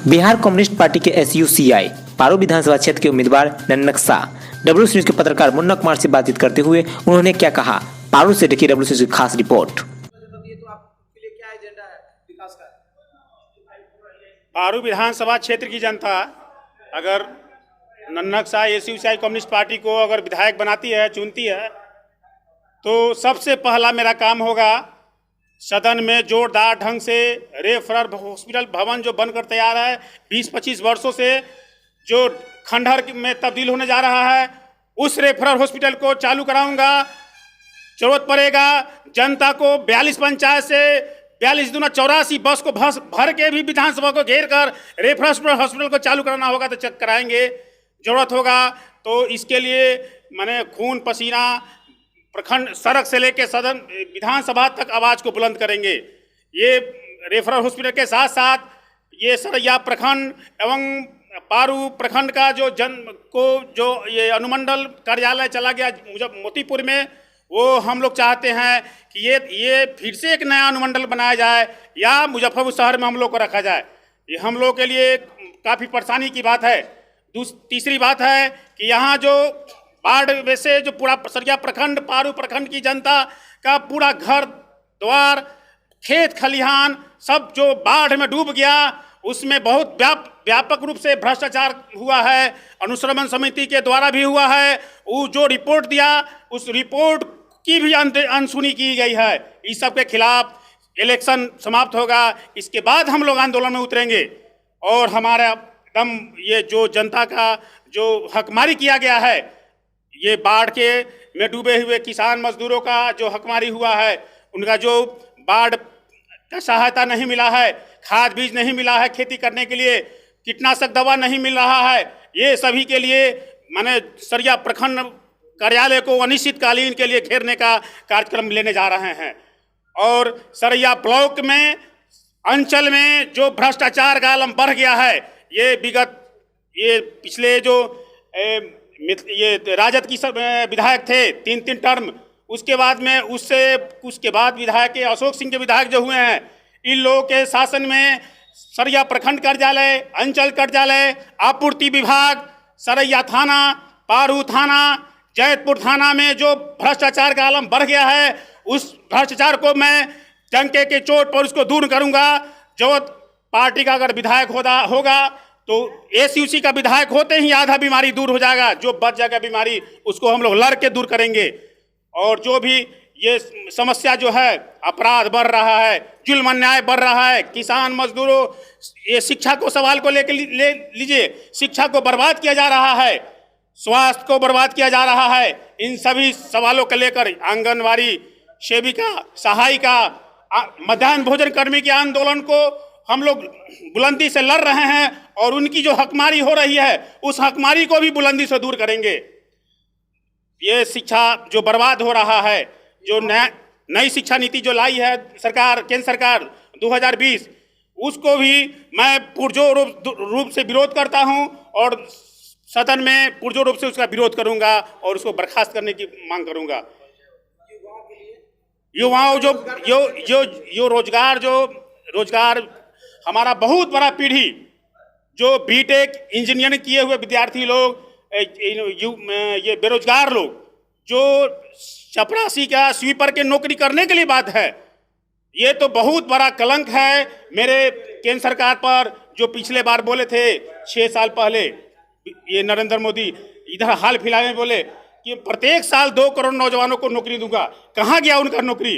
Bihar communist party के SUCI Paru विधानसभा क्षेत्र के उम्मीदवार नन्नकसा WC न्यूज के पत्रकार मुन्ना कुमार से बातचीत करते हुए उन्होंने क्या कहा, पारू से देखिए WC न्यूज की खास रिपोर्ट। पारू विधानसभा क्षेत्र की जनता अगर नन्नकसा SUCI कम्युनिस्ट पार्टी को अगर विधायक बनाती है, चुनती है, तो सबसे पहला मेरा काम होगा सदन में जोरदार ढंग से रेफरल हॉस्पिटल भवन जो बनकर तैयार है 20-25 वर्षों से जो खंडहर में तब्दील होने जा रहा है, उस रेफरल हॉस्पिटल को चालू कराऊंगा। जरूरत पड़ेगा जनता को 42 पंचायत से 42 दूना 84 बस को भर के भी विधानसभा को घेर कर रेफरल हॉस्पिटल को चालू कराना होगा तो चेक कराएंगे। जरूरत होगा तो इसके लिए मैंने खून पसीना प्रखंड सड़क से लेकर सदन विधानसभा तक आवाज़ को बुलंद करेंगे। ये रेफरल हॉस्पिटल के साथ साथ ये सरैया प्रखंड एवं पारू प्रखंड का जो ये अनुमंडल कार्यालय चला गया मोतीपुर में, वो हम लोग चाहते हैं कि ये फिर से एक नया अनुमंडल बनाया जाए या मुजफ्फरपुर शहर में हम लोग को रखा जाए। ये हम लोग के लिए काफ़ी परेशानी की बात है। तीसरी बात है कि यहाँ जो बाढ़ वैसे जो पूरा सरैया प्रखंड पारू प्रखंड की जनता का पूरा घर द्वार खेत खलिहान सब जो बाढ़ में डूब गया, उसमें बहुत व्यापक रूप से भ्रष्टाचार हुआ है। अनुश्रवण समिति के द्वारा भी हुआ है। वो जो रिपोर्ट दिया उस रिपोर्ट की भी अनसुनी की गई है। इस सब के खिलाफ इलेक्शन समाप्त होगा, इसके बाद हम लोग आंदोलन में उतरेंगे और हमारा एकदम ये जो जनता का जो हकमारी किया गया है, ये बाढ़ के में डूबे हुए किसान मजदूरों का जो हकमारी हुआ है, उनका जो बाढ़ का सहायता नहीं मिला है, खाद बीज नहीं मिला है खेती करने के लिए, कीटनाशक दवा नहीं मिल रहा है, ये सभी के लिए माने सरैया प्रखंड कार्यालय को अनिश्चितकालीन के लिए घेरने का कार्यक्रम लेने जा रहे हैं। और सरैया ब्लॉक में अंचल में जो भ्रष्टाचार का आलम बढ़ गया है, ये पिछले जो ये राजद की विधायक थे 3 टर्म, उसके बाद विधायक अशोक सिंह के विधायक जो हुए हैं, इन लोगों के शासन में सरैया प्रखंड कार्यालय, अंचल कार्यालय, आपूर्ति विभाग, सरैया थाना, पारू थाना, जैतपुर थाना में जो भ्रष्टाचार का आलम बढ़ गया है, उस भ्रष्टाचार को मैं डंके के चोट पर उसको दूर करूंगा। जो पार्टी का अगर विधायक होगा तो SUC का विधायक होते ही आधा बीमारी दूर हो जाएगा। जो बच जाएगा बीमारी उसको हम लोग लड़ के दूर करेंगे। और जो भी ये समस्या जो है, अपराध बढ़ रहा है, जुल्म अन्याय बढ़ रहा है, किसान मजदूरों, ये शिक्षा को सवाल को ले लीजिए, शिक्षा को बर्बाद किया जा रहा है, स्वास्थ्य को बर्बाद किया जा रहा है। इन सभी सवालों को लेकर आंगनवाड़ी सेविका, सहायिका, मध्याह्न भोजन कर्मी के आंदोलन को हम लोग बुलंदी से लड़ रहे हैं और उनकी जो हकमारी हो रही है, उस हकमारी को भी बुलंदी से दूर करेंगे। ये शिक्षा जो बर्बाद हो रहा है, जो नई शिक्षा नीति जो लाई है केंद्र सरकार 2020, उसको भी मैं पुरजोर रूप से विरोध करता हूं और सदन में पुरजोर रूप से उसका विरोध करूंगा और उसको बर्खास्त करने की मांग करूंगा। युवाओं जो रोजगार हमारा बहुत बड़ा पीढ़ी जो बीटेक इंजीनियरिंग किए हुए विद्यार्थी लोग, ये बेरोजगार लोग जो चपरासी का स्वीपर के नौकरी करने के लिए बात है, ये तो बहुत बड़ा कलंक है मेरे केंद्र सरकार पर। जो पिछले बार बोले थे 6 साल पहले, ये नरेंद्र मोदी इधर हाल फिलहाल में बोले कि प्रत्येक साल 2 करोड़ नौजवानों को नौकरी दूंगा। कहाँ गया उनका नौकरी?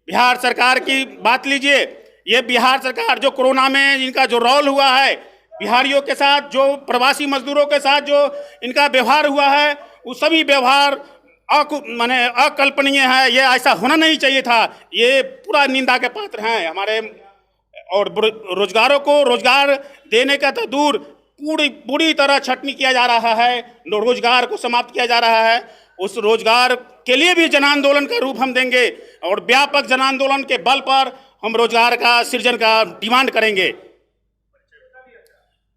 बिहार सरकार की बात लीजिए, ये बिहार सरकार जो कोरोना में इनका जो रोल हुआ है, बिहारियों के साथ, जो प्रवासी मजदूरों के साथ जो इनका व्यवहार हुआ है, वो सभी व्यवहार अकल्पनीय है। ये ऐसा होना नहीं चाहिए था। ये पूरा निंदा के पात्र हैं हमारे। और रोजगारों को रोजगार देने का तो दूर, पूरी तरह छटनी किया जा रहा है, रोजगार को समाप्त किया जा रहा है। उस रोजगार के लिए भी जन आंदोलन का रूप हम देंगे और व्यापक जन आंदोलन के बल पर हम रोजगार का सृजन का डिमांड करेंगे।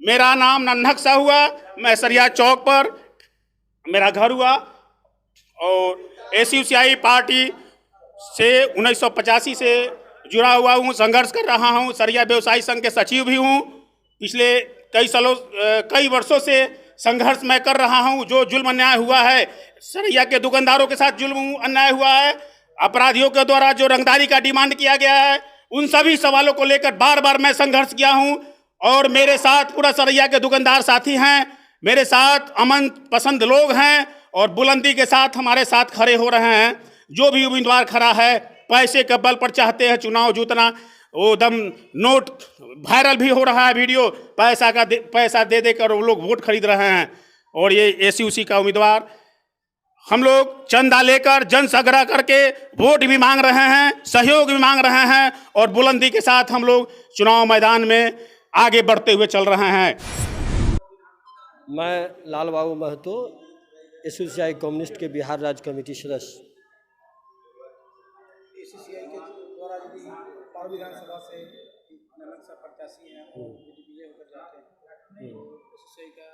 मेरा नाम नन्नकसा हुआ, मैं सरैया चौक पर मेरा घर हुआ और SUCI पार्टी से 1985 से जुड़ा हुआ हूँ, संघर्ष कर रहा हूँ। सरिया व्यवसायी संघ के सचिव भी हूँ। पिछले कई वर्षों से संघर्ष मैं कर रहा हूँ। जो जुल्म अन्याय हुआ है, सरिया के दुकानदारों के साथ जुल्म अन्याय हुआ है, अपराधियों के द्वारा जो रंगदारी का डिमांड किया गया है, उन सभी सवालों को लेकर बार बार मैं संघर्ष किया हूँ। और मेरे साथ पूरा सरिया के दुकानदार साथी हैं, मेरे साथ अमन पसंद लोग हैं और बुलंदी के साथ हमारे साथ खड़े हो रहे हैं। जो भी उम्मीदवार खड़ा है, पैसे के बल पर चाहते हैं चुनाव जीतना, वो दम नोट वायरल भी हो रहा है वीडियो, पैसा दे देकर वो लोग वोट खरीद रहे हैं। और ये एसयूसी का उम्मीदवार, हम लोग चंदा लेकर जन संग्रह करके वोट भी मांग रहे हैं, सहयोग भी मांग रहे हैं और बुलंदी के साथ हम लोग चुनाव मैदान में आगे बढ़ते हुए चल रहे हैं। मैं लाल बाबू महतो, एसयूसीआई कम्युनिस्ट के बिहार राज्य कमेटी सदस्य। एसयूसीआई के द्वारा यदि पारो विधानसभा से ननकसा प्रत्याशी हैं और यदि विजय होकर जाते हैं तो एसयूसीआई का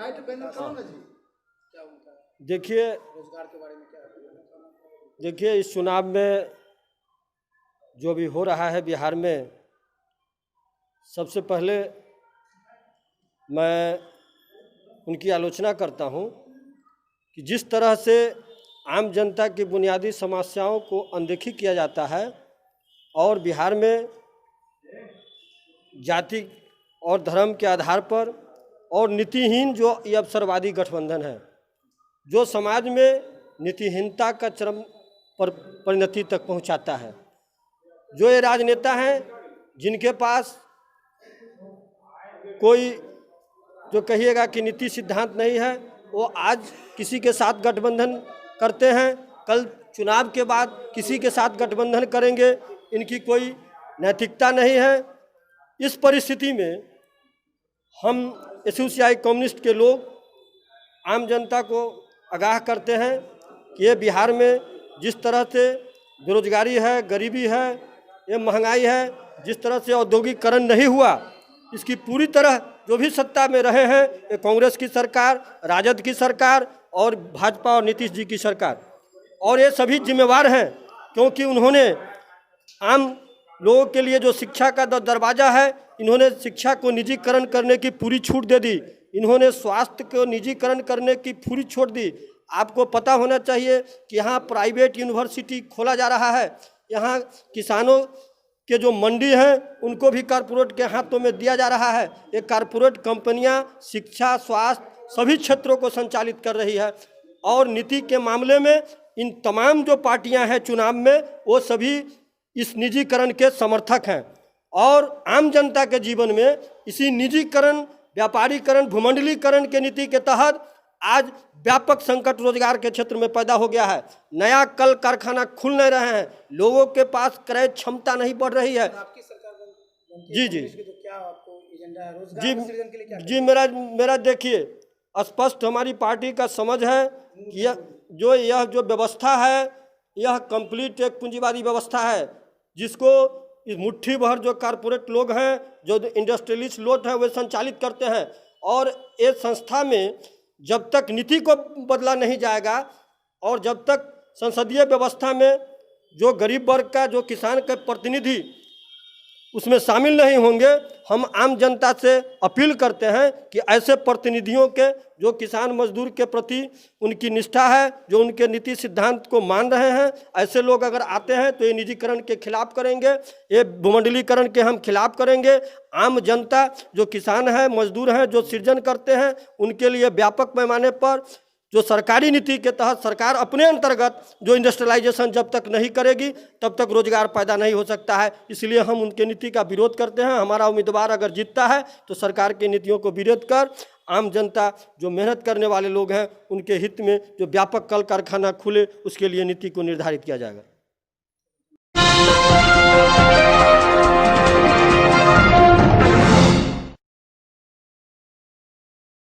राइट बैनर करो ना जी, क्या उनका देखिए रोजगार के बारे में क्या है? देखिए, इस चुनाव में जो भी हो रहा है बिहार में, सबसे पहले मैं उनकी आलोचना करता हूं कि जिस तरह से आम जनता की बुनियादी समस्याओं को अनदेखी किया जाता है और बिहार में जाति और धर्म के आधार पर और नीतिहीन जो ये अवसरवादी गठबंधन है, जो समाज में नीतिहीनता का चरम पर परिणति तक पहुंचाता है। जो ये राजनेता हैं जिनके पास कोई जो कहिएगा कि नीति सिद्धांत नहीं है, वो आज किसी के साथ गठबंधन करते हैं, कल चुनाव के बाद किसी के साथ गठबंधन करेंगे। इनकी कोई नैतिकता नहीं है। इस परिस्थिति में हम एसयूसीआई कम्युनिस्ट के लोग आम जनता को आगाह करते हैं कि ये बिहार में जिस तरह से बेरोजगारी है, गरीबी है, ये महंगाई है, जिस तरह से औद्योगिकरण नहीं हुआ, इसकी पूरी तरह जो भी सत्ता में रहे हैं, ये कांग्रेस की सरकार, राजद की सरकार और भाजपा और नीतीश जी की सरकार, और ये सभी जिम्मेवार हैं क्योंकि उन्होंने आम लोगों के लिए जो शिक्षा का दरवाज़ा है, इन्होंने शिक्षा को निजीकरण करने की पूरी छूट दे दी। इन्होंने स्वास्थ्य को निजीकरण करने की पूरी छूट दी। आपको पता होना चाहिए कि यहाँ प्राइवेट यूनिवर्सिटी खोला जा रहा है। यहाँ किसानों के जो मंडी हैं उनको भी कारपोरेट के हाथों में दिया जा रहा है। ये कारपोरेट कंपनियां शिक्षा, स्वास्थ्य सभी क्षेत्रों को संचालित कर रही है। और नीति के मामले में इन तमाम जो पार्टियां हैं चुनाव में, वो सभी इस निजीकरण के समर्थक हैं। और आम जनता के जीवन में इसी निजीकरण, व्यापारीकरण, भूमंडलीकरण के नीति के तहत आज व्यापक संकट रोजगार के क्षेत्र में पैदा हो गया है। नया कल कारखाना खुल नहीं रहे हैं, लोगों के पास क्रय क्षमता नहीं बढ़ रही है। आपकी सरकार जी जी तो क्या आपको एजेंडा है रोजगार जी के सृजन के लिए? क्या जी मेरा देखिए, स्पष्ट हमारी पार्टी का समझ है कि यह जो व्यवस्था है, यह कंप्लीट एक पूंजीवादी व्यवस्था है, जिसको इस मुट्ठी भर जो कारपोरेट लोग हैं, जो इंडस्ट्रियलिस्ट लोग हैं, वे संचालित करते हैं। और इस संस्था में जब तक नीति को बदला नहीं जाएगा और जब तक संसदीय व्यवस्था में जो गरीब वर्ग का, जो किसान के प्रतिनिधि उसमें शामिल नहीं होंगे, हम आम जनता से अपील करते हैं कि ऐसे प्रतिनिधियों के, जो किसान मजदूर के प्रति उनकी निष्ठा है, जो उनके नीति सिद्धांत को मान रहे हैं, ऐसे लोग अगर आते हैं तो ये निजीकरण के खिलाफ करेंगे, ये भूमंडलीकरण के हम खिलाफ करेंगे। आम जनता जो किसान है, मजदूर हैं, जो सृजन करते हैं, उनके लिए व्यापक पैमाने पर जो सरकारी नीति के तहत सरकार अपने अंतर्गत जो इंडस्ट्रियलाइजेशन जब तक नहीं करेगी तब तक रोजगार पैदा नहीं हो सकता है। इसलिए हम उनके नीति का विरोध करते हैं। हमारा उम्मीदवार अगर जीतता है तो सरकार की नीतियों को विरोध कर आम जनता, जो मेहनत करने वाले लोग हैं, उनके हित में जो व्यापक कल कारखाना खुले, उसके लिए नीति को निर्धारित किया जाएगा।